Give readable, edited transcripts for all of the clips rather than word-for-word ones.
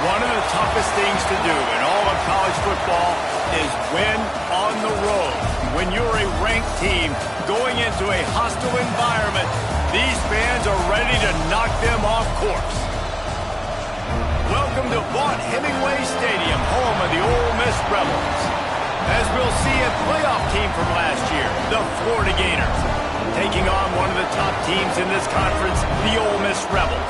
One of the toughest things to do in all of college football is win on the road. When you're a ranked team going into a hostile environment, these fans are ready to knock them off course. Welcome to Vaught-Hemingway Stadium, home of the Ole Miss Rebels. As we'll see a playoff team from last year, the Florida Gators, taking on one of the top teams in this conference, the Ole Miss Rebels.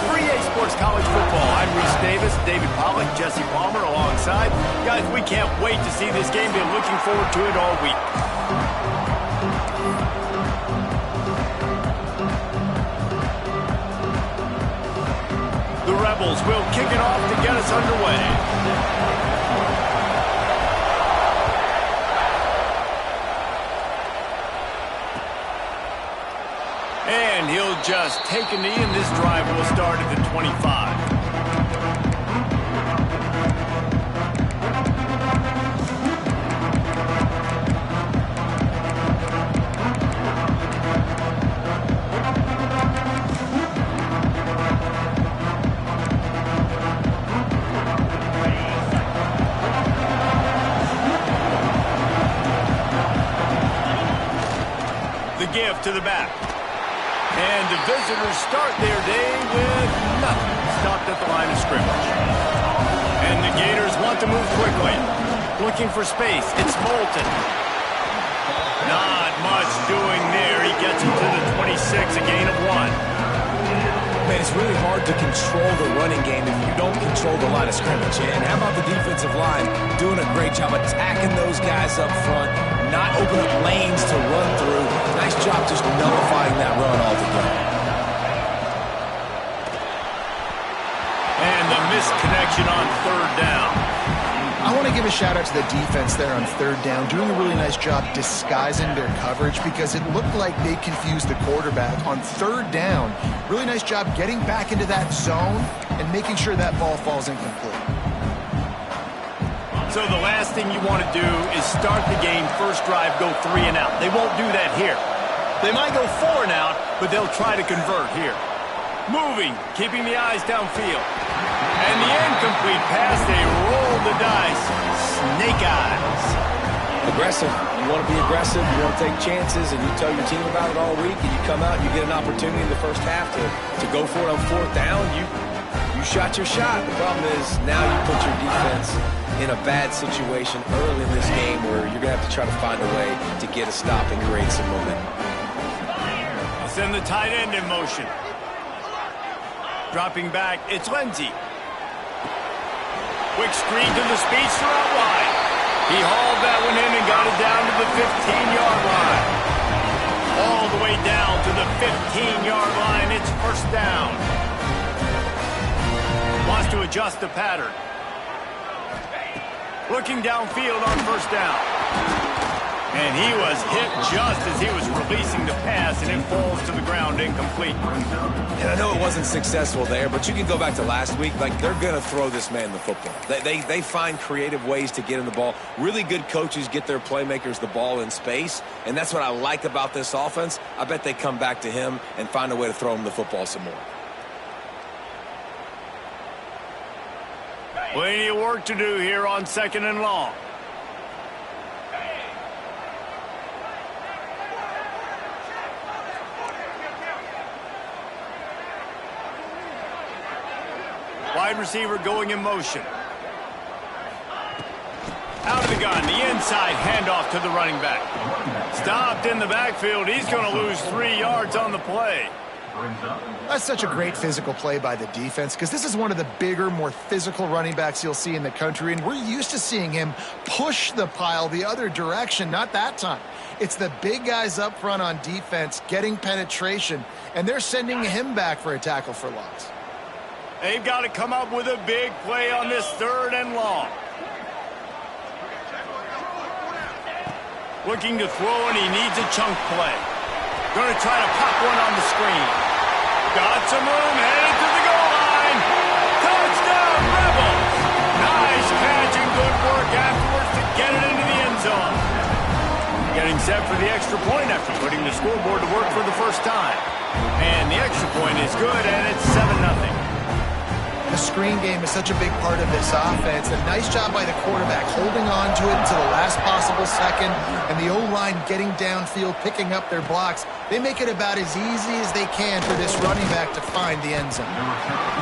For EA Sports College Football, I'm Reese Davis, David Pollack, Jesse Palmer alongside. Guys, we can't wait to see this game. Been looking forward to it all week. The Rebels will kick it off to get us underway. And he'll just take a knee, and this drive will start at the 25. The give to the back. And the visitors start their day with nothing. Stopped at the line of scrimmage. And the Gators want to move quickly. Looking for space. It's Moulton. Not much doing there. He gets it to the 26, a gain of 1. Man, it's really hard to control the running game if you don't control the line of scrimmage. And how about the defensive line doing a great job attacking those guys up front, not open up lanes to run through. Nice job just nullifying that run altogether. And the missed connection on third down. I want to give a shout out to the defense there on third down, doing a really nice job disguising their coverage because it looked like they confused the quarterback on third down. Really nice job getting back into that zone and making sure that ball falls incomplete. So the last thing you want to do is start the game, first drive, go 3 and out. They won't do that here. They might go 4 and out, but they'll try to convert here. Moving, keeping the eyes downfield. And the incomplete pass, they roll the dice. Snake eyes. Aggressive. You want to be aggressive, you want to take chances, and you tell your team about it all week, and you come out and you get an opportunity in the first half to go for it on fourth down. You shot your shot. The problem is now you put your defense in a bad situation early in this game where you're going to have to try to find a way to get a stop and create some momentum. Send the tight end in motion. Dropping back, it's Lindsey. Quick screen to the speedster out wide. He hauled that one in and got it down to the 15-yard line. All the way down to the 15-yard line. It's first down. Wants to adjust the pattern. Looking downfield on first down. And he was hit just as he was releasing the pass, and it falls to the ground incomplete. And I know it wasn't successful there, but you can go back to last week. Like, they're going to throw this man the football. They find creative ways to get him the ball. Really good coaches get their playmakers the ball in space, and that's what I like about this offense. I bet they come back to him and find a way to throw him the football some more. Plenty of work to do here on 2nd and long. Wide receiver going in motion. Out of the gun, the inside handoff to the running back. Stopped in the backfield. He's going to lose 3 yards on the play. That's such a great physical play by the defense because this is one of the bigger, more physical running backs you'll see in the country, and we're used to seeing him push the pile the other direction. Not that time. It's the big guys up front on defense getting penetration, and they're sending him back for a tackle for loss. They've got to come up with a big play on this 3rd and long. Looking to throw, and he needs a chunk play. Going to try to pop one on the screen. Got some room, headed to the goal line. Touchdown, Rebels! Nice catch and good work afterwards to get it into the end zone. Getting set for the extra point after putting the scoreboard to work for the first time. And the extra point is good, and it's 7-0. The screen game is such a big part of this offense. A nice job by the quarterback holding on to it until the last possible second, and the O-line getting downfield, picking up their blocks. They make it about as easy as they can for this running back to find the end zone.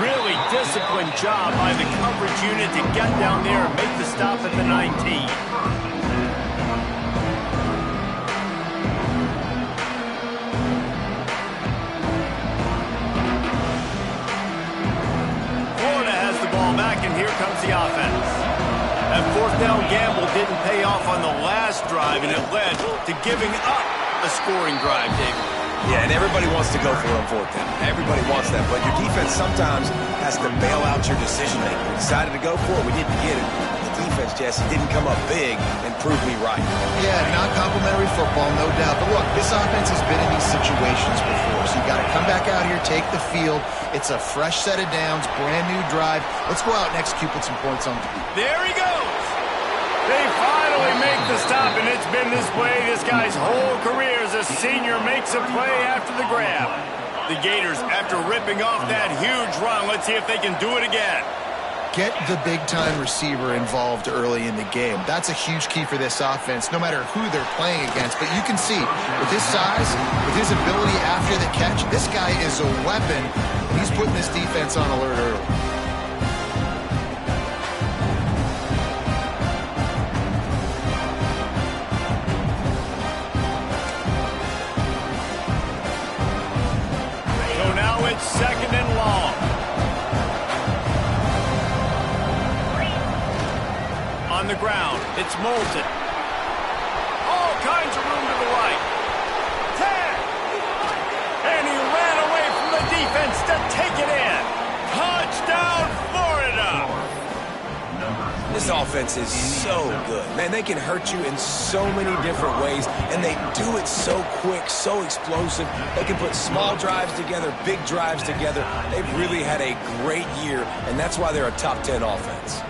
Really disciplined job by the coverage unit to get down there and make the stop at the 19. Back, and here comes the offense. That fourth down gamble didn't pay off on the last drive, and it led to giving up a scoring drive, David. Yeah, and everybody wants to go for it on fourth down. Everybody wants that, but your defense sometimes has to bail out your decision-making. We decided to go for it. We didn't get it. The defense, Jesse, didn't come up big and prove me right. Yeah, not complimentary football, no doubt. But look, this offense has been in these situations before, so you got to come back out here, take the field. It's a fresh set of downs, brand new drive. Let's go out and execute with some points on the field. There he goes. They finally make the stop, and it's been this way this guy's whole career as a senior makes a play after the grab. The Gators, after ripping off that huge run, let's see if they can do it again. Get the big-time receiver involved early in the game. That's a huge key for this offense, no matter who they're playing against. But you can see, with his size, with his ability after the catch, this guy is a weapon. He's putting this defense on alert early. So now it's second and long. On the ground, it's Moulton. All kinds of room to the right. 10. And he ran away from the defense to take it in. Touchdown, Florida. This offense is so good. Man, they can hurt you in so many different ways, and they do it so quick, so explosive. They can put small drives together, big drives together. They've really had a great year, and that's why they're a top 10 offense.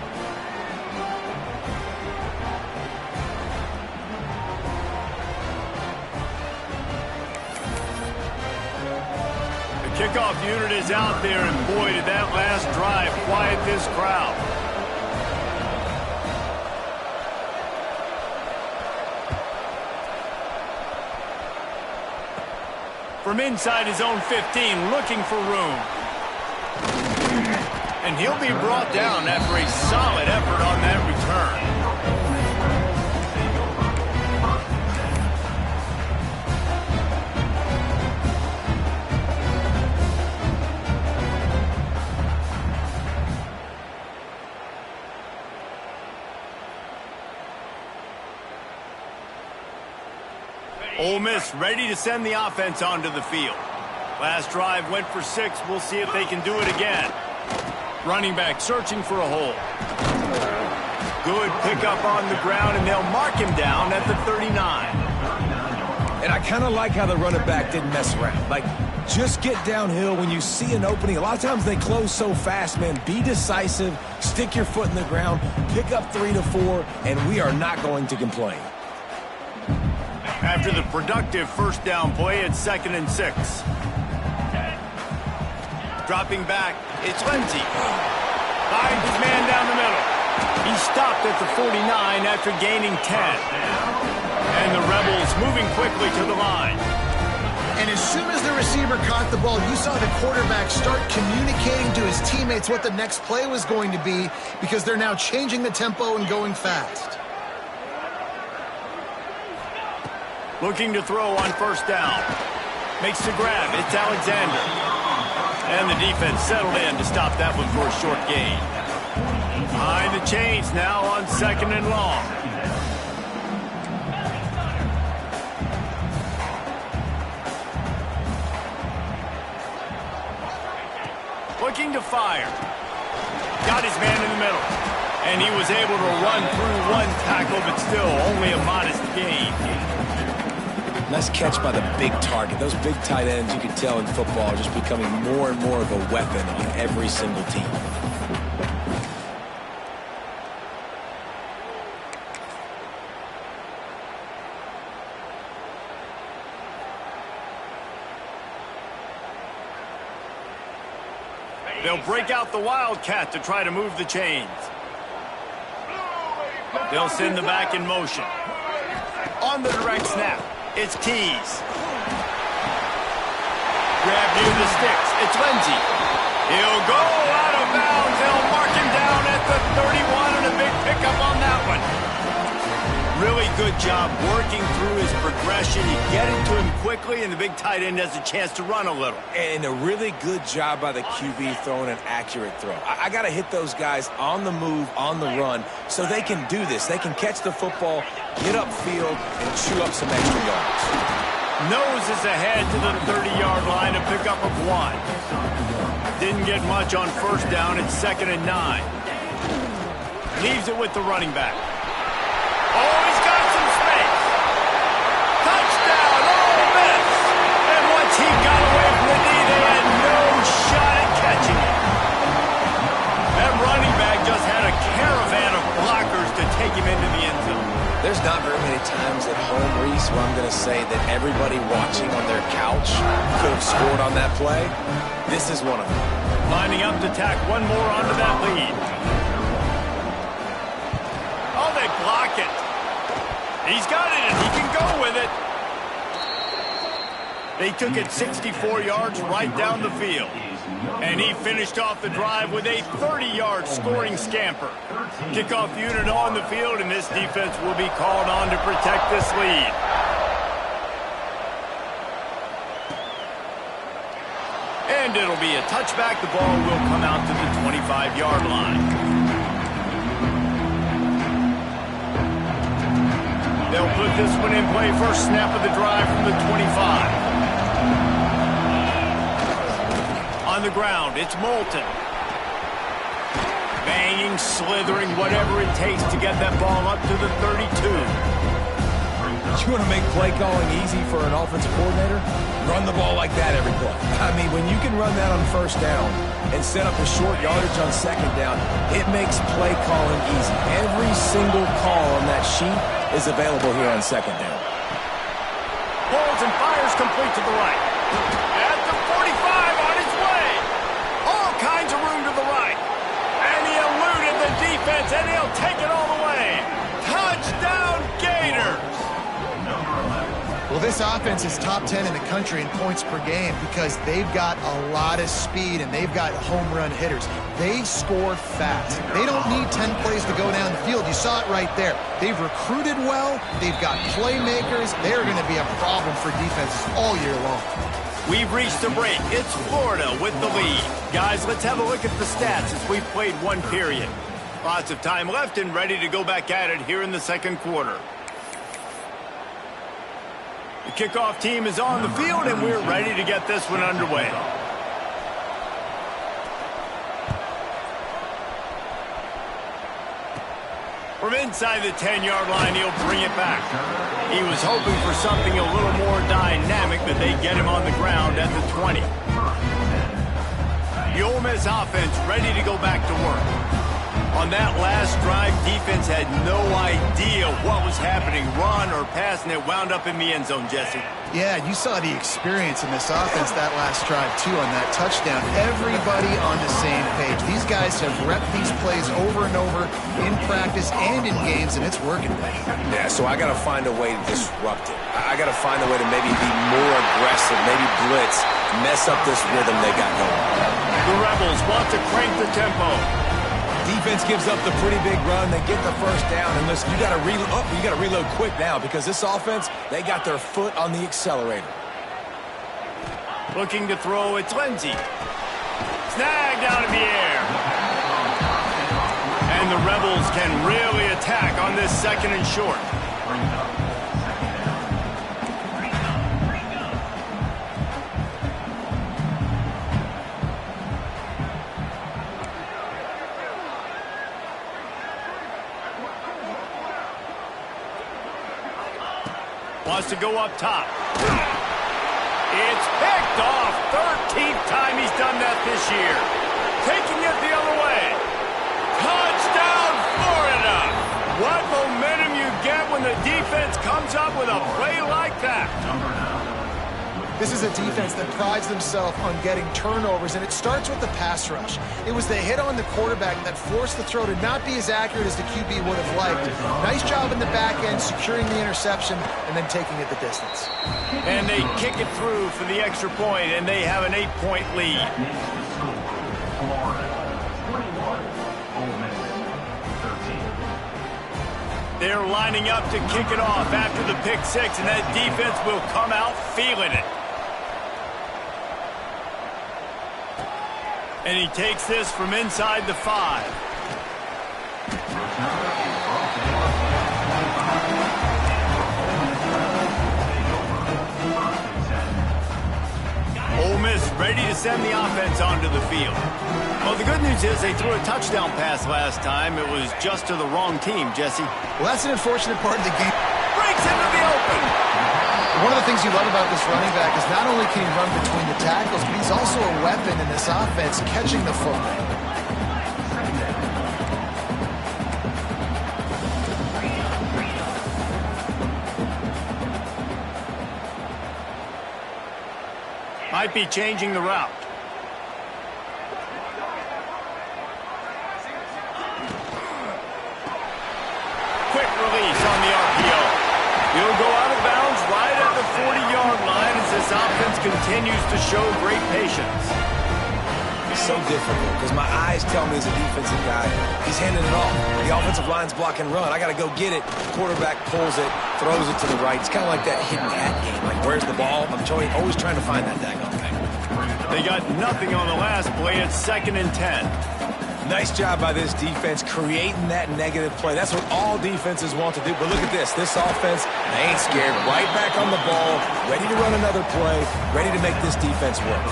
Kickoff unit is out there, and boy, did that last drive quiet this crowd. From inside his own 15, looking for room. And he'll be brought down after a solid effort on that return. Ole Miss ready to send the offense onto the field. Last drive went for 6. We'll see if they can do it again. Running back searching for a hole. Good pickup on the ground, and they'll mark him down at the 39. And I kind of like how the running back didn't mess around. Like, just get downhill when you see an opening. A lot of times they close so fast, man. Be decisive, stick your foot in the ground, pick up 3 to 4, and we are not going to complain. After the productive first down play, it's 2nd and 6. Dropping back, it's Lindsey. Finds his man down the middle. He stopped at the 49 after gaining 10. And the Rebels moving quickly to the line. And as soon as the receiver caught the ball, you saw the quarterback start communicating to his teammates what the next play was going to be, because they're now changing the tempo and going fast. Looking to throw on first down. Makes the grab. It's Alexander. And the defense settled in to stop that one for a short gain. Behind the chains now on 2nd and long. Looking to fire. Got his man in the middle. And he was able to run through one tackle, but still only a modest gain. Nice catch by the big target. Those big tight ends, you can tell in football, are just becoming more and more of a weapon on every single team. They'll break out the Wildcat to try to move the chains. They'll send the back in motion. On the direct snap, it's Keys. Grab near the sticks, it's Lindsey. He'll go out of bounds. They'll mark him down at the 31 and a big pickup on that one. Really good job working through his progression. You get it to him quickly, and the big tight end has a chance to run a little. And a really good job by the QB throwing an accurate throw. I got to hit those guys on the move, on the run, so they can do this. They can catch the football, get upfield, and chew up some extra yards. Noses ahead to the 30-yard line to pick up a 1. Didn't get much on first down. It's 2nd and 9. Leaves it with the running back. Oh, he's got some space. Touchdown, Ole Miss. And once he got away from the knee, they had no shot at catching it. That running back just had a caravan of blockers to take him into the end zone. There's not very many times at home, Reese, where I'm going to say that everybody watching on their couch could have scored on that play. This is one of them. Lining up to tack one more onto that lead. Oh, they block it. He's got it, and he can go with it. They took it 64 yards right down the field. And he finished off the drive with a 30-yard scoring scamper. Kickoff unit on the field, and this defense will be called on to protect this lead. And it'll be a touchback. The ball will come out to the 25-yard line. They'll put this one in play. First snap of the drive from the 25. On the ground, it's Moulton. Banging, slithering, whatever it takes to get that ball up to the 32. You want to make play calling easy for an offensive coordinator? Run the ball like that every play. I mean, when you can run that on first down and set up a short yardage on second down, it makes play calling easy. Every single call on that sheet is available here on second down. Pulls and fires complete to the right. At the 45 on his way. All kinds of room to the right. And he eluded the defense, and he'll take it all the way. Touchdown, Gators. Well, this offense is top 10 in the country in points per game because they've got a lot of speed and they've got home run hitters. They score fast. They don't need 10 plays to go down the field. You saw it right there. They've recruited well. They've got playmakers. They're going to be a problem for defenses all year long. We've reached the break. It's Florida with the lead. Guys, let's have a look at the stats as we've played one period. Lots of time left and ready to go back at it here in the second quarter. The kickoff team is on the field, and we're ready to get this one underway. From inside the 10-yard line, he'll bring it back. He was hoping for something a little more dynamic, but they get him on the ground at the 20. The Ole Miss offense ready to go back to work. On that last drive, defense had no idea what was happening, run or pass, and it wound up in the end zone, Jesse. Yeah, you saw the experience in this offense that last drive, too, on that touchdown. Everybody on the same page. These guys have repped these plays over and over in practice and in games, and it's working. Yeah, so I got to find a way to disrupt it. I got to find a way to maybe be more aggressive, maybe blitz, mess up this rhythm they got going. The Rebels want to crank the tempo. Defense gives up the pretty big run. They get the first down, and listen, you got to reload quick now because this offense, they got their foot on the accelerator. Looking to throw, it's Lindsey. Snagged out of the air. And the Rebels can really attack on this second and short. Wants to go up top. It's picked off. 13th time he's done that this year. Taking it the other way. Touchdown, Florida. What momentum you get when the defense comes up with a play like that. This is a defense that prides themselves on getting turnovers, and it starts with the pass rush. It was the hit on the quarterback that forced the throw to not be as accurate as the QB would have liked. Nice job in the back end, securing the interception, and then taking it the distance. And they kick it through for the extra point, and they have an 8-point lead. They're lining up to kick it off after the pick six, and that defense will come out feeling it. And he takes this from inside the 5. Ole Miss ready to send the offense onto the field. Well, the good news is they threw a touchdown pass last time. It was just to the wrong team, Jesse. Well, that's an unfortunate part of the game. Breaks into the open. One of the things you love about this running back is not only can he run between the tackles, but he's also a weapon in this offense, catching the football. Might be changing the route. Quick release on the RPO. He'll go out of bounds right at the 40-yard line as this offense continues to show great patience. It's so difficult because my eyes tell me as a defensive guy, he's handing it off. The offensive line's block and run. I got to go get it. Quarterback pulls it, throws it to the right. It's kind of like that hidden hat game. Like, where's the ball? I'm always trying to find that daggone thing. They got nothing on the last play. It's 2nd and 10. Nice job by this defense creating that negative play. That's what all defenses want to do. But look at this. This offense, they ain't scared. Right back on the ball, ready to run another play, ready to make this defense work.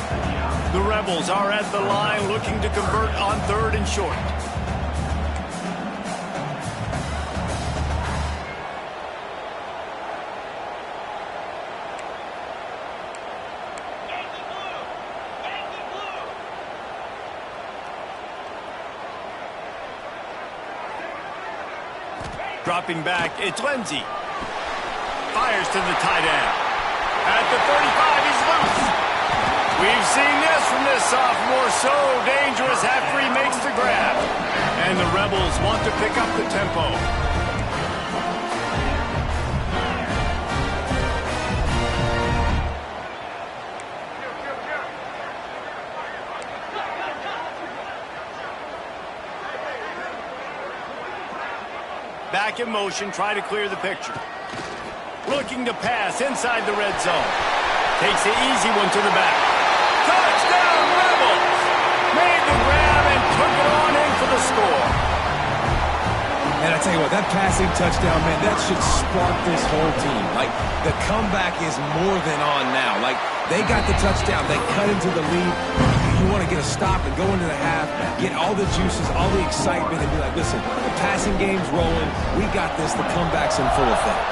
The Rebels are at the line looking to convert on 3rd and short. Dropping back, it's Lindsey. Fires to the tight end. At the 35, he's loose. We've seen this from this sophomore, so dangerous after he makes the grab. And the Rebels want to pick up the tempo. Back in motion, try to clear the picture. Looking to pass inside the red zone. Takes the easy one to the back. Touchdown, Rebels! Made the grab and took it on in for the score. And I tell you what, that passing touchdown, man, that should spark this whole team. Like, the comeback is more than on now. Like, they got the touchdown. They cut into the lead. You want to get a stop and go into the half, get all the juices, all the excitement, and be like, listen, the passing game's rolling. We got this. The comeback's in full effect.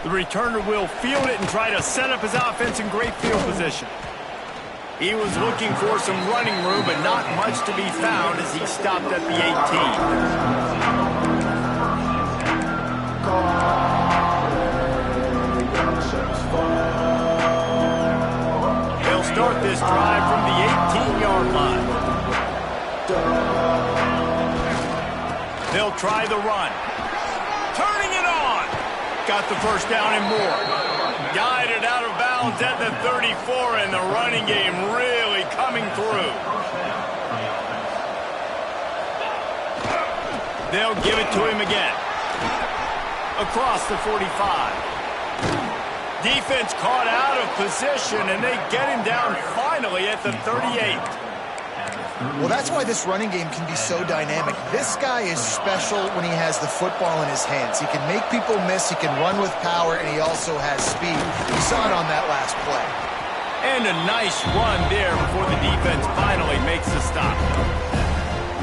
The returner will field it and try to set up his offense in great field position. He was looking for some running room, but not much to be found as he stopped at the 18. They'll start this drive from the 18-yard line. They'll try the run. Turning it on. Got the first down and more. Guided out of bounds at the 34, and the running game really coming through. They'll give it to him again. Across the 45. Defense caught out of position, and they get him down finally at the 38. Well, that's why this running game can be so dynamic. This guy is special when he has the football in his hands. He can make people miss, he can run with power, and he also has speed. We saw it on that last play. And a nice run there before the defense finally makes the stop.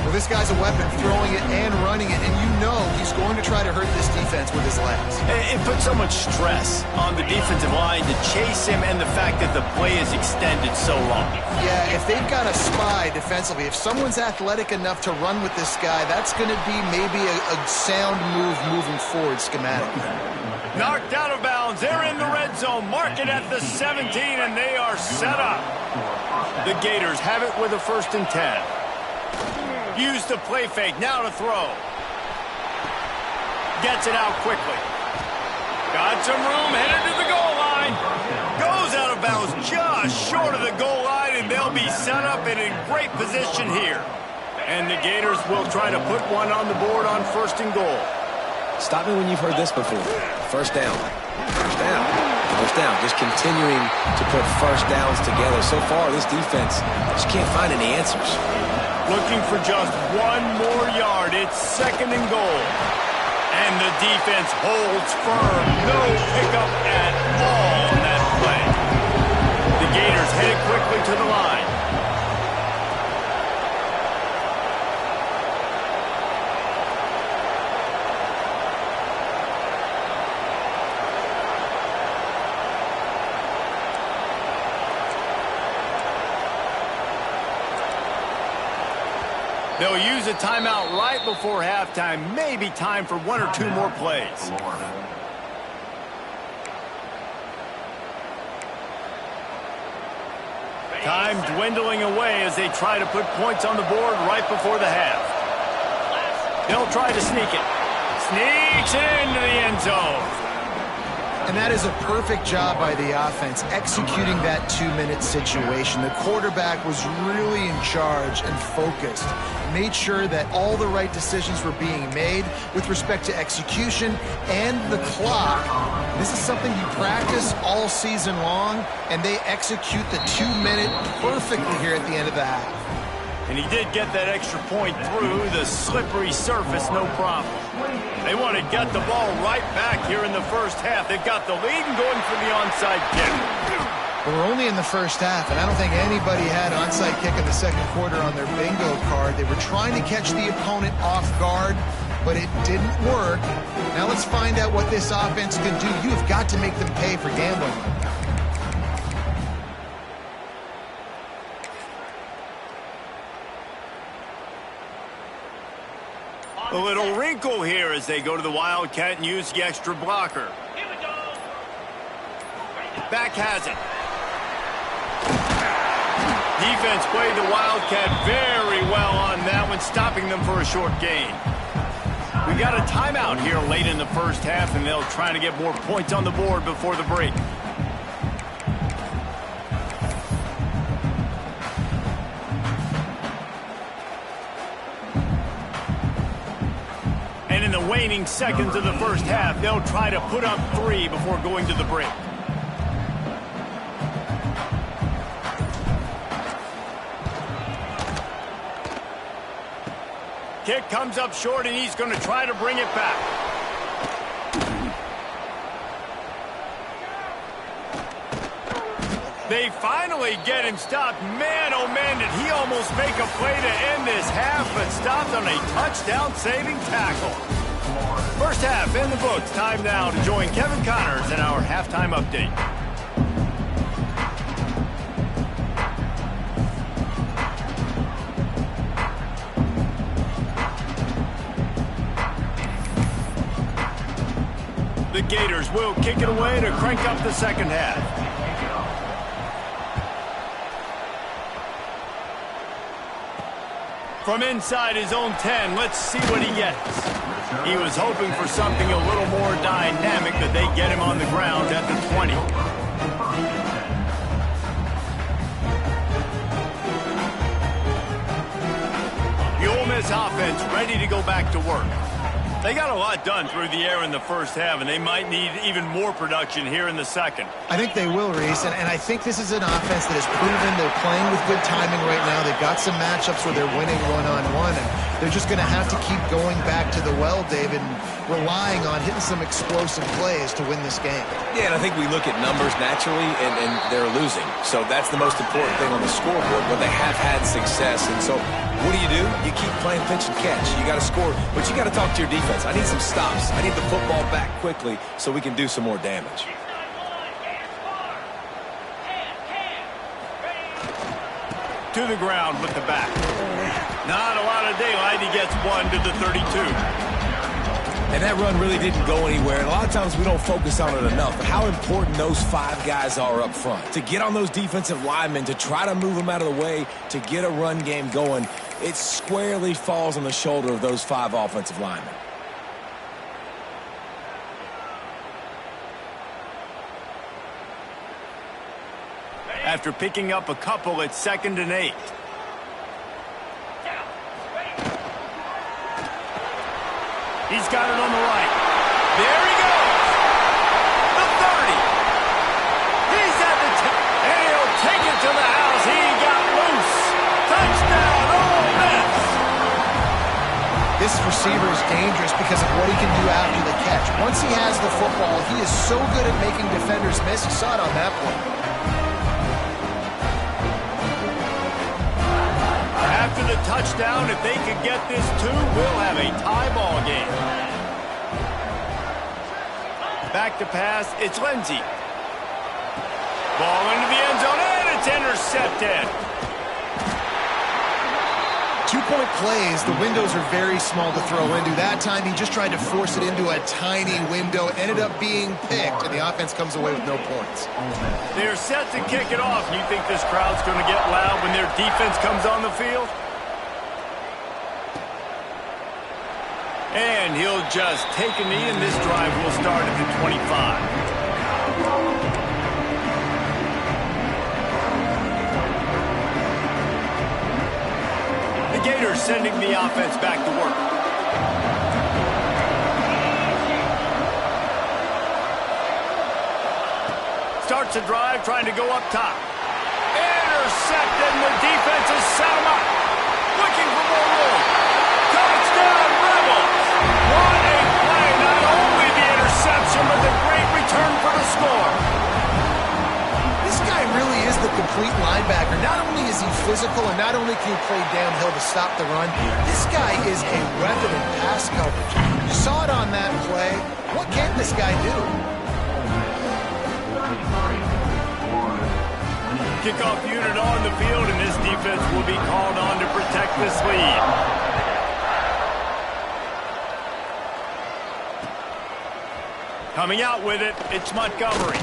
Well, this guy's a weapon, throwing it and running it, and you know he's going to try to hurt this defense with his legs. It puts so much stress on the defensive line to chase him and the fact that the play is extended so long. Yeah, if they've got a spy defensively, if someone's athletic enough to run with this guy, that's going to be maybe a sound move moving forward schematically. Knocked out of bounds. They're in the red zone. Mark it at the 17, and they are set up. The Gators have it with a 1st and 10. Use the play fake. Now to throw. Gets it out quickly. Got some room. Headed to the goal line. Goes out of bounds just short of the goal line, and they'll be set up and in great position here. And the Gators will try to put one on the board on 1st and goal. Stop me when you've heard this before. 1st down. 1st down. 1st down. Just continuing to put 1st downs together. So far, this defense just can't find any answers. Looking for just one more yard. It's 2nd and goal. And the defense holds firm. No pickup at all on that play. The Gators headed quickly to the line. They'll use a timeout right before halftime. Maybe time for 1 or 2 more plays. Time dwindling away as they try to put points on the board right before the half. They'll try to sneak it. Sneaks it into the end zone. And that is a perfect job by the offense, executing that 2-minute situation. The quarterback was really in charge and focused. Made sure that all the right decisions were being made with respect to execution and the clock. This is something you practice all season long, and they execute the 2-minute perfectly here at the end of the half. And he did get that extra point through the slippery surface, no problem. They want to get the ball right back here in the 1st half. They've got the lead and going for the onside kick. But we're only in the 1st half, and I don't think anybody had onside kick in the 2nd quarter on their bingo card. They were trying to catch the opponent off guard, but it didn't work. Now let's find out what this offense can do. You've got to make them pay for gambling. A little wrinkle here as they go to the Wildcat and use the extra blocker. Back has it. Defense played the Wildcat very well on that one, stopping them for a short gain. We got a timeout here late in the 1st half, and they'll try to get more points on the board before the break. And in the waning seconds of the 1st half, they'll try to put up 3 before going to the break. Kick comes up short, and he's going to try to bring it back. They finally get him stopped. Man, oh man, did he almost make a play to end this half, but stopped on a touchdown-saving tackle. 1st half in the books. Time now to join Kevin Connors in our halftime update. The Gators will kick it away to crank up the 2nd half. From inside his own 10, let's see what he gets. He was hoping for something a little more dynamic, but they get him on the ground at the 20. The Ole Miss offense ready to go back to work. They got a lot done through the air in the first half, and they might need even more production here in the second. I think they will, Reese, and I think this is an offense that has proven they're playing with good timing right now. They've got some matchups where they're winning one-on-one, and they're just going to have to keep going back to the well, David, and relying on hitting some explosive plays to win this game. Yeah, and I think we look at numbers naturally, and they're losing. So that's the most important thing on the scoreboard, but they have had success. And so what do? You keep playing pitch and catch. You got to score, but you got to talk to your defense. I need some stops. I need the football back quickly so we can do some more damage. To the ground with the back. Not a lot of daylight. He gets one to the 32. And that run really didn't go anywhere. And a lot of times we don't focus on it enough. But how important those 5 guys are up front. To get on those defensive linemen, to try to move them out of the way, to get a run game going, it squarely falls on the shoulder of those 5 offensive linemen. After picking up a couple, it's 2nd and 8. He's got it on the right. There he goes. The 30. He's at the 10. And he'll take it to the house. He got loose. Touchdown, Ole Miss. This receiver is dangerous because of what he can do after the catch. Once he has the football, he is so good at making defenders miss. You saw it on that play. After the touchdown, if they could get this 2, we'll have a tie ball game. Back to pass, it's Lindsey. Ball into the end zone, and it's intercepted. 2-point plays, the windows are very small to throw into. That time, he just tried to force it into a tiny window, ended up being picked, and the offense comes away with no points. They're set to kick it off. You think this crowd's going to get loud when their defense comes on the field? And he'll just take a knee, and this drive will start at the 25. The Gators sending the offense back to work. Starts a drive, trying to go up top. Intercepted, and the defense has set him up. Looking for more room. Touchdown, Rebels! What a play! Not only the interception, but the great return for the score. This guy really is the complete linebacker. Not only is he physical, and not only can he play downhill to stop the run, this guy is a weapon in pass coverage. You saw it on that play. What can this guy do? Kickoff unit on the field, and this defense will be called on to protect this lead. Coming out with it, it's Montgomery.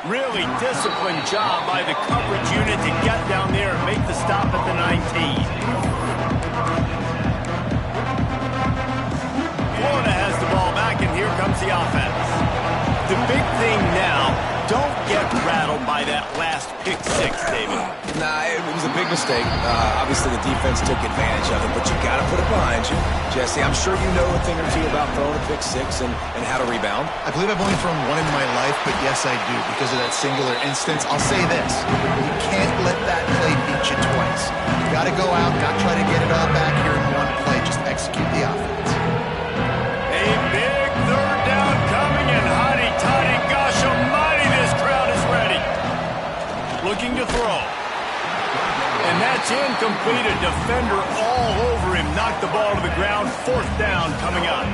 Really disciplined job by the coverage unit to get down there and make the stop at the 19. Florida has the ball back, and here comes the offense. The big thing now, don't get rattled by that last pick 6, David. Nah, it was a big mistake. Obviously, the defense took advantage of it, but you got to put it behind you. Jesse, I'm sure you know a thing or two about throwing a pick 6 and how to rebound. I believe I've only thrown one in my life, but yes, I do, because of that singular instance. I'll say this. You can't let that play beat you twice. You got to go out, not try to get it all back here in one play. Just execute the offense. A big 3rd down coming, and hotty-toddy, gosh almighty, this crowd is ready. Looking to throw. And that's incomplete. A defender all over him. Knocked the ball to the ground. 4th down coming up.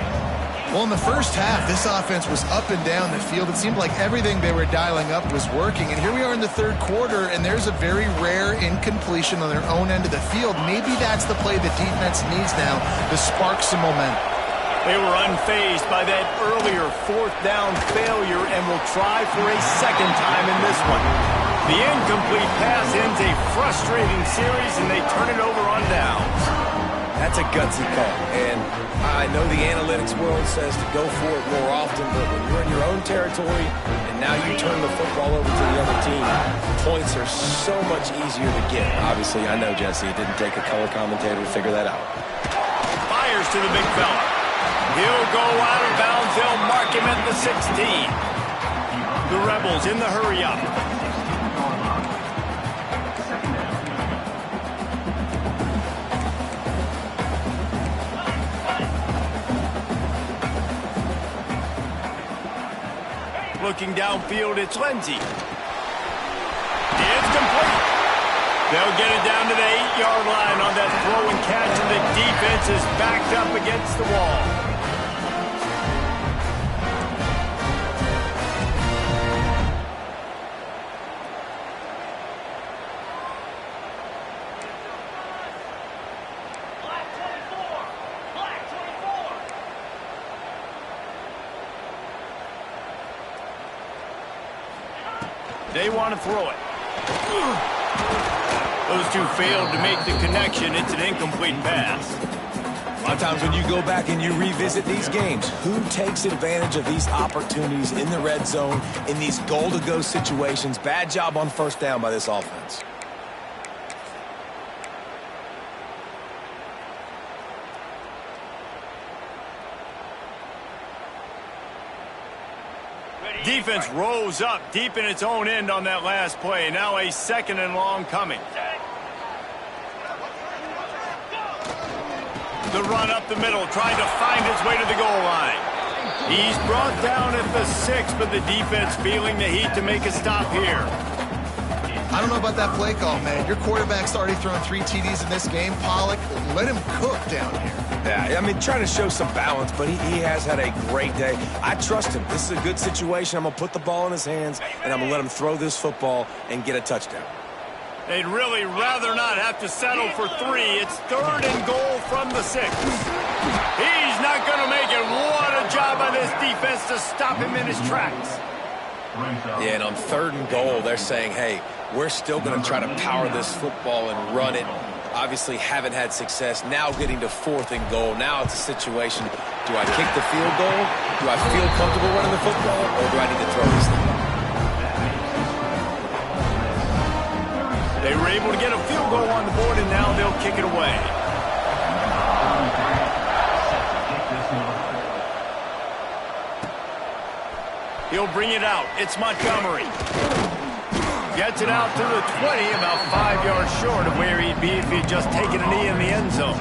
Well, in the first half, this offense was up and down the field. It seemed like everything they were dialing up was working. And here we are in the 3rd quarter, and there's a very rare incompletion on their own end of the field. Maybe that's the play the defense needs now to spark some momentum. They were unfazed by that earlier 4th down failure and will try for a 2nd time in this one. The incomplete pass ends a frustrating series, and they turn it over on downs. That's a gutsy call, and I know the analytics world says to go for it more often, but when you're in your own territory and now you turn the football over to the other team, points are so much easier to get. Obviously, I know, Jesse, it didn't take a color commentator to figure that out. Fires to the big fella. He'll go out of bounds. They'll mark him at the 16. The Rebels in the hurry-up. Looking downfield, it's Lindsey. It's complete. They'll get it down to the 8-yard line on that throw and catch, and the defense is backed up against the wall. They want to throw it. Those two failed to make the connection. It's an incomplete pass. A lot of times when you go back and you revisit these games, who takes advantage of these opportunities in the red zone, in these goal-to-go situations? Bad job on first down by this offense. Defense rose up deep in its own end on that last play. Now a 2nd and long coming. The run up the middle, trying to find his way to the goal line. He's brought down at the 6, but the defense feeling the heat to make a stop here. I don't know about that play call, man. Your quarterback's already thrown 3 TDs in this game. Pollock, let him cook down here. Yeah, I mean, trying to show some balance, but he has had a great day. I trust him. This is a good situation. I'm going to put the ball in his hands, and I'm going to let him throw this football and get a touchdown. They'd really rather not have to settle for 3. It's 3rd and goal from the 6. He's not going to make it. What a job by this defense to stop him in his tracks. Yeah, and on 3rd and goal, they're saying, hey, we're still going to try to power this football and run it. Obviously haven't had success. Now getting to 4th and goal. Now it's a situation, do I kick the field goal? Do I feel comfortable running the football? Or do I need to throw this thing? They were able to get a field goal on the board, and now they'll kick it away. He'll bring it out. It's Montgomery. Gets it out to the 20, about 5 yards short of where he'd be if he'd just taken a knee in the end zone.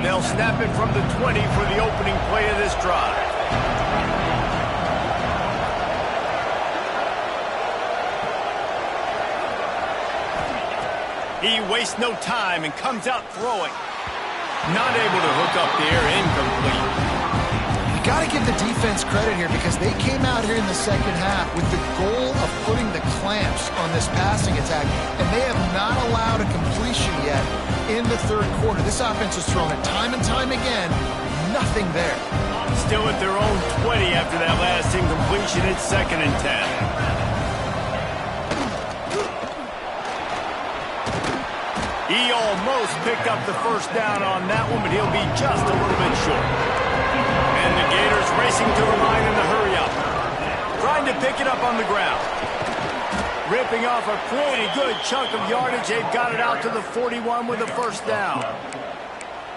They'll snap it from the 20 for the opening play of this drive. He wastes no time and comes out throwing. Not able to hook up there, incomplete. You got to give the defense credit here because they came out here in the second half with the goal of putting the clamps on this passing attack, and they have not allowed a completion yet in the 3rd quarter. This offense has thrown it time and time again. Nothing there. Still at their own 20 after that last incompletion. It's 2nd and 10. He almost picked up the first down on that one, but he'll be just a little bit short. And the Gators racing to the line in the hurry-up. Trying to pick it up on the ground. Ripping off a pretty good chunk of yardage. They've got it out to the 41 with a first down.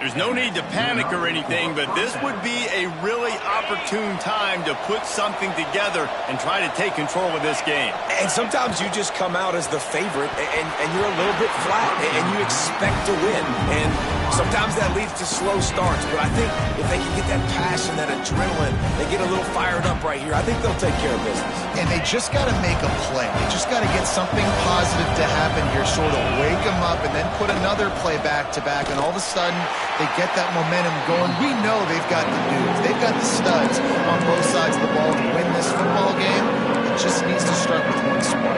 There's no need to panic or anything, but this would be a really opportune time to put something together and try to take control of this game. And sometimes you just come out as the favorite, and you're a little bit flat, and you expect to win. And sometimes that leads to slow starts. But I think if they can get that passion, that adrenaline, they get a little fired up right here, I think they'll take care of business. And they just got to make a play. They just got to get something positive to happen here, sort of wake them up, and then put another play back-to-back, and all of a sudden they get that momentum going. We know they've got the dudes. They've got the studs on both sides of the ball to win this football game. It just needs to start with one spark.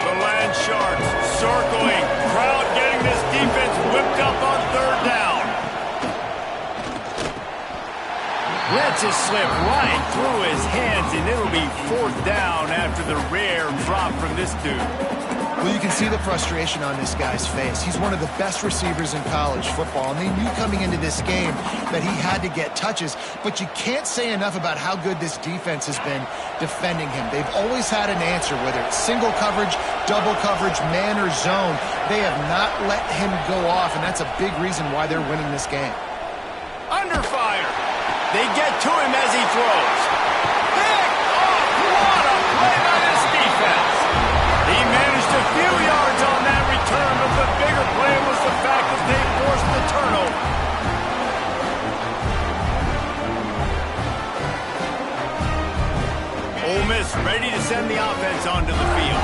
The Land Sharks circling. Crowd getting this defense whipped up on 3rd down. Lets it slip right through his hands, and it'll be 4th down after the rare drop from this dude. Well, you can see the frustration on this guy's face. He's one of the best receivers in college football, and they knew coming into this game that he had to get touches, but you can't say enough about how good this defense has been defending him. They've always had an answer, whether it's single coverage, double coverage, man or zone. They have not let him go off, and that's a big reason why they're winning this game. Under fire. They get to him as he throws. Pick off. What a play by this defense. He managed a few yards on that return, but the bigger play was the fact that they forced the turnover. Ole Miss ready to send the offense onto the field.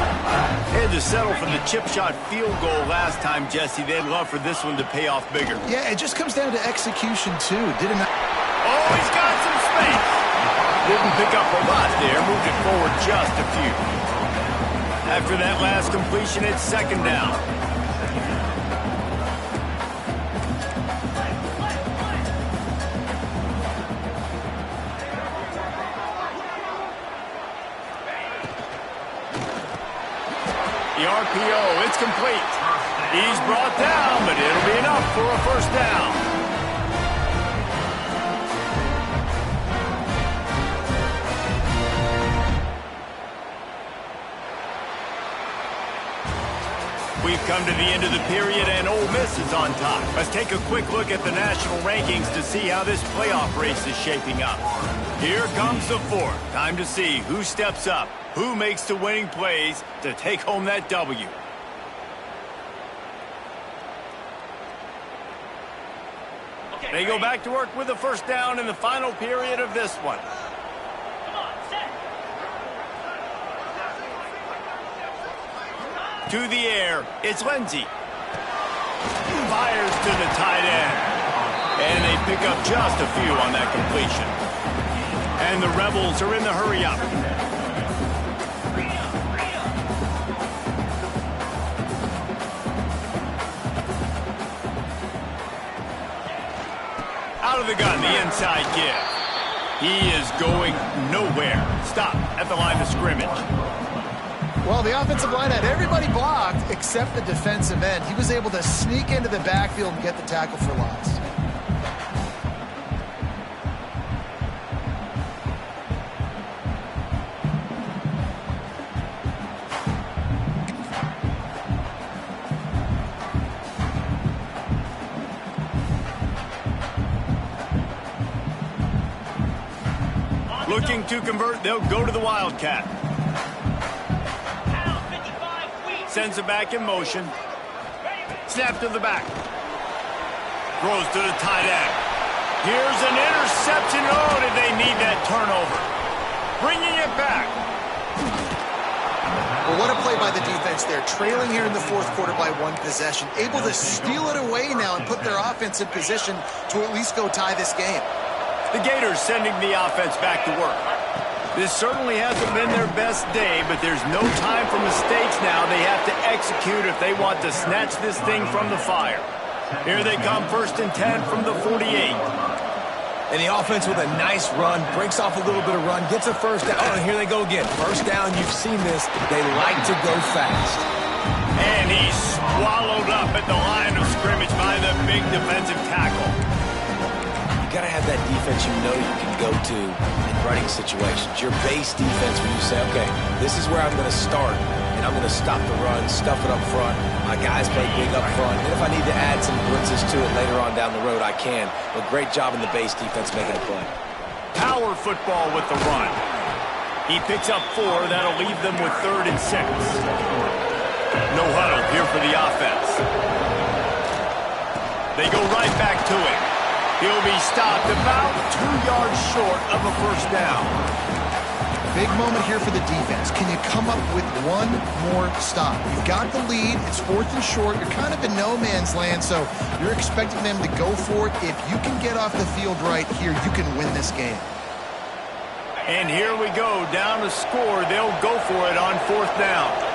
They had to settle for the chip shot field goal last time, Jesse. They'd love for this one to pay off bigger. Yeah, it just comes down to execution, too. Oh, he's got some space. Didn't pick up a lot there. Moved it forward just a few. After that last completion, it's second down. The RPO, it's complete. He's brought down, but it'll be enough for a first down. We've come to the end of the period, and Ole Miss is on top. Let's take a quick look at the national rankings to see how this playoff race is shaping up. Here comes the fourth. Time to see who steps up, who makes the winning plays to take home that W. They go back to work with a first down in the final period of this one. To the air, it's Lindsey. Fires to the tight end. And they pick up just a few on that completion. And the Rebels are in the hurry-up. Out of the gun, the inside give. He is going nowhere. Stop at the line of scrimmage. Well, the offensive line had everybody blocked except the defensive end. He was able to sneak into the backfield and get the tackle for loss. Looking to convert, they'll go to the Wildcat. Sends it back in motion. Snap to the back. Throws to the tight end. Here's an interception. Oh, did they need that turnover? Bringing it back. Well, what a play by the defense there. Trailing here in the fourth quarter by one possession. Able to steal it away now and put their offense in position to at least go tie this game. The Gators sending the offense back to work. This certainly hasn't been their best day, but there's no time for mistakes now. They have to execute if they want to snatch this thing from the fire. Here they come, 1st and 10 from the 48. And the offense with a nice run, breaks off a little bit of run, gets a first down. Oh, and here they go again. First down, you've seen this. They like to go fast. And he's swallowed up at the line of scrimmage by the big defensive tackle. You got to have that defense you know you can go to in running situations. Your base defense when you say, okay, this is where I'm going to start, and I'm going to stop the run, stuff it up front. My guys play big up front. And if I need to add some blitzes to it later on down the road, I can. But great job in the base defense making a play. Power football with the run. He picks up 4. That'll leave them with 3rd and 6. No huddle here for the offense. They go right back to it. He'll be stopped about 2 yards short of a first down. Big moment here for the defense. Can you come up with one more stop? You've got the lead. It's 4th and short. You're kind of in no man's land, so you're expecting them to go for it. If you can get off the field right here, you can win this game. And here we go. Down to score. They'll go for it on 4th down.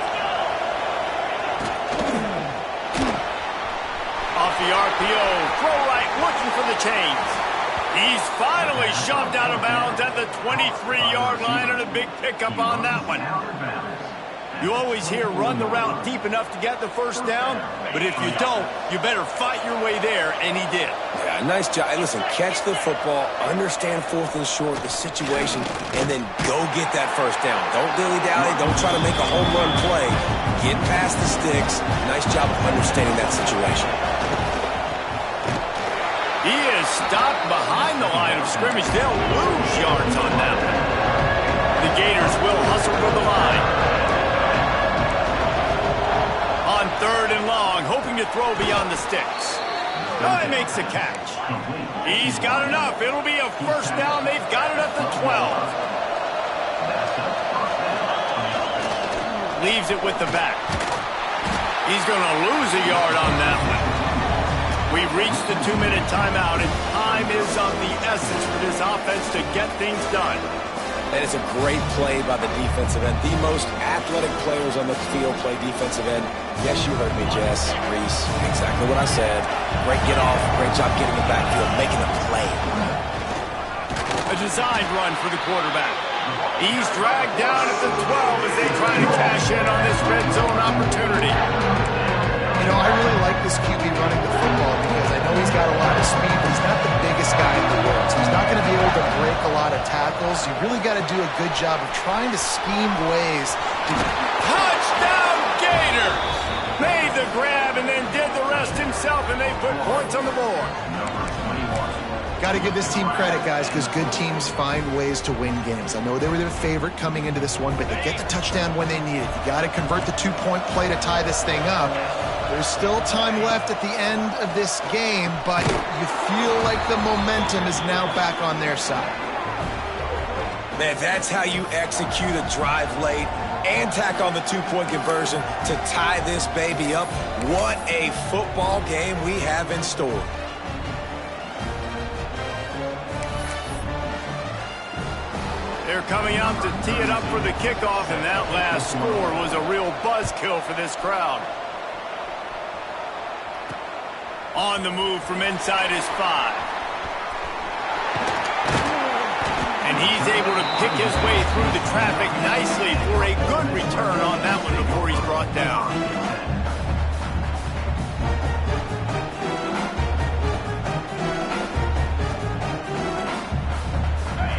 Off the RPO, throw right, looking for the chains. He's finally shoved out of bounds at the 23-yard line, and a big pickup on that one. You always hear run the route deep enough to get the first down, but if you don't, you better fight your way there, and he did. Yeah, nice job. Hey, listen, catch the football, understand 4th and short, the situation, and then go get that first down. Don't dilly-dally. Don't try to make a home run play. Get past the sticks. Nice job of understanding that situation. He is stopped behind the line of scrimmage. They'll lose yards on that one. The Gators will hustle to the line. On 3rd and long, hoping to throw beyond the sticks. No, he makes a catch. He's got enough. It'll be a first down. They've got it at the 12. Leaves it with the back. He's going to lose a yard on that one. We've reached the 2-minute timeout, and time is of the essence for this offense to get things done. And it's a great play by the defensive end. The most athletic players on the field play defensive end. Yes, you heard me, Jess, Reese. Exactly what I said. Great get off. Great job getting the backfield, making a play. A designed run for the quarterback. He's dragged down at the 12 as they try to cash in on this red zone opportunity. You know, I really like this QB running the football because I know he's got a lot of speed, but he's not the biggest guy in the world. So he's not going to be able to break a lot of tackles. You really got to do a good job of trying to scheme ways to... Touchdown Gators! Made the grab and then did the rest himself, and they put points on the board. Got to give this team credit, guys, because good teams find ways to win games. I know they were their favorite coming into this one, but they get the touchdown when they need it. You got to convert the 2-point play to tie this thing up. There's still time left at the end of this game, but you feel like the momentum is now back on their side. Man, that's how you execute a drive late and tack on the 2-point conversion to tie this baby up. What a football game we have in store. They're coming out to tee it up for the kickoff, and that last score was a real buzzkill for this crowd. On the move from inside his 5. And he's able to pick his way through the traffic nicely for a good return on that one before he's brought down.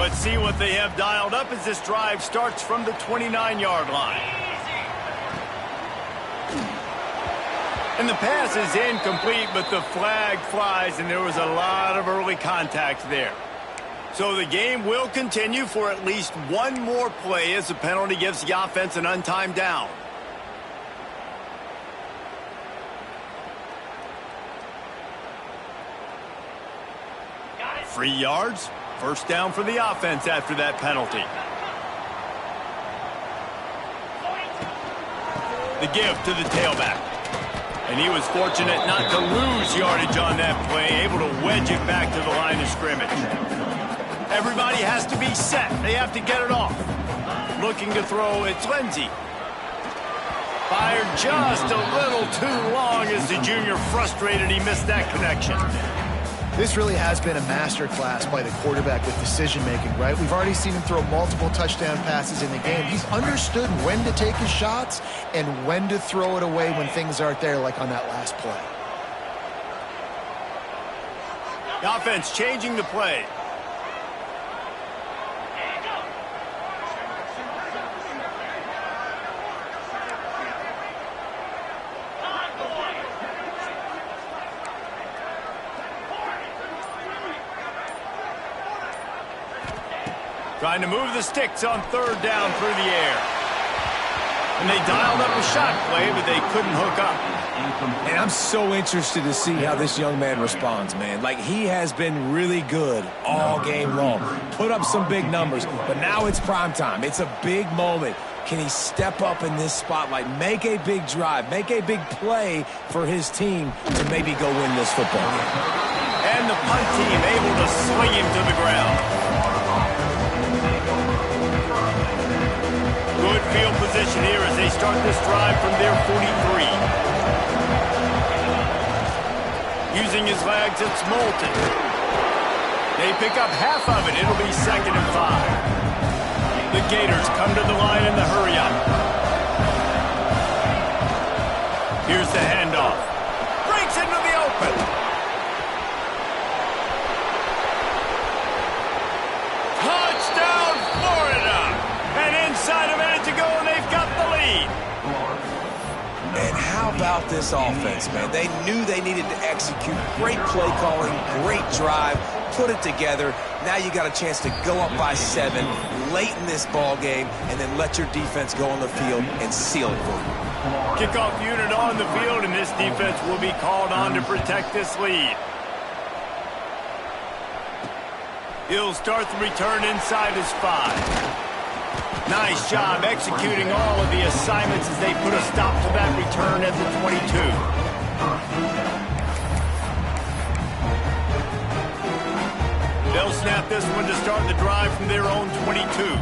Let's see what they have dialed up as this drive starts from the 29-yard line. And the pass is incomplete, but the flag flies, and there was a lot of early contact there. So the game will continue for at least one more play as the penalty gives the offense an untimed down. Free yards. First down for the offense after that penalty. The give to the tailback. And he was fortunate not to lose yardage on that play, able to wedge it back to the line of scrimmage. Everybody has to be set. They have to get it off. Looking to throw, it's Lindsey. Fired just a little too long as the junior frustrated. He missed that connection. This really has been a masterclass by the quarterback with decision-making, right? We've already seen him throw multiple touchdown passes in the game. He's understood when to take his shots and when to throw it away when things aren't there, like on that last play. The offense changing the play. Trying to move the sticks on third down through the air. And they dialed up a shot play, but they couldn't hook up. And I'm so interested to see how this young man responds, man. Like, he has been really good all game long. Put up some big numbers, but now it's prime time. It's a big moment. Can he step up in this spotlight, make a big drive, make a big play for his team to maybe go win this football game? And the punt team able to swing him to the ground. Good field position here as they start this drive from their 43. Using his legs, it's Moulton. They pick up half of it. It'll be 2nd and 5. The Gators come to the line in the hurry-up. Here's the handoff. Breaks into the open. Touchdown, Florida! And inside a minute to go, and they've got the lead. And how about this offense, man? They knew they needed to execute. Great play calling, great drive, put it together. Now you got a chance to go up by 7 late in this ball game and then let your defense go on the field and seal it for you. Kickoff unit on the field, and this defense will be called on to protect this lead. He'll start the return inside his 5. Nice job executing all of the assignments as they put a stop to that return at the 22. They'll snap this one to start the drive from their own 22.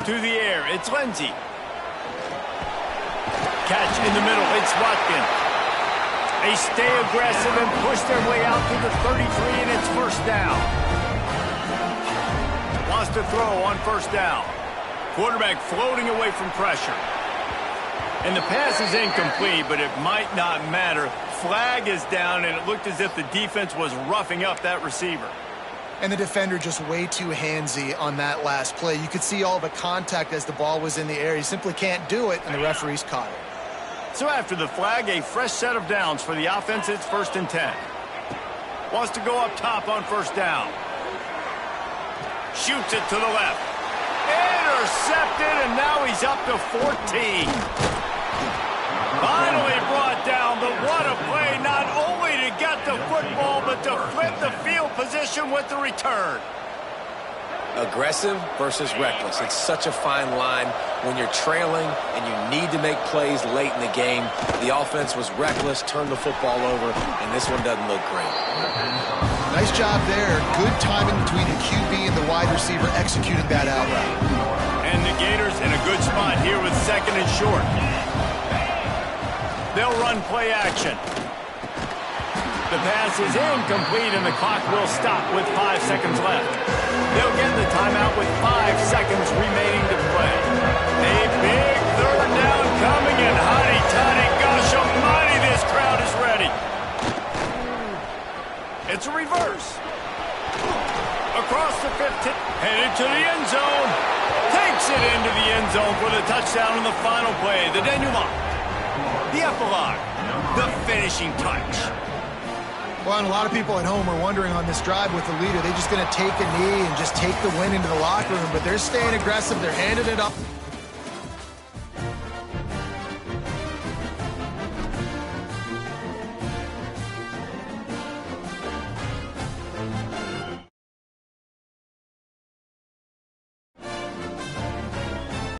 To the air, it's Lindsey. Catch in the middle, it's Watkins. They stay aggressive and push their way out to the 33, and it's first down. Wants to throw on first down. Quarterback floating away from pressure. And the pass is incomplete, but it might not matter. Flag is down, and it looked as if the defense was roughing up that receiver. And the defender just way too handsy on that last play. You could see all the contact as the ball was in the air. He simply can't do it, and the referees caught it. So after the flag, a fresh set of downs for the offense. It's 1st and 10. Wants to go up top on first down. Shoots it to the left. Intercepted, and now he's up to 14. Finally brought down, but what a play, not only to get the football, but to flip the field position with the return. Aggressive versus reckless. It's such a fine line when you're trailing and you need to make plays late in the game. The offense was reckless, turned the football over, and this one doesn't look great. Nice job there. Good timing between the QB and the wide receiver executing that out route. And the Gators in a good spot here with 2nd and short. They'll run play action. The pass is incomplete, and the clock will stop with 5 seconds left. They'll get the timeout with 5 seconds remaining to play. A big 3rd down coming, and hotty-toddy, gosh almighty, this crowd is ready. It's a reverse. Across the 15, headed to the end zone. Takes it into the end zone for the touchdown on the final play. The denouement. The epilogue. The finishing touch. Well, and a lot of people at home are wondering on this drive with the lead, are they just going to take a knee and just take the win into the locker room? But they're staying aggressive. They're handing it up.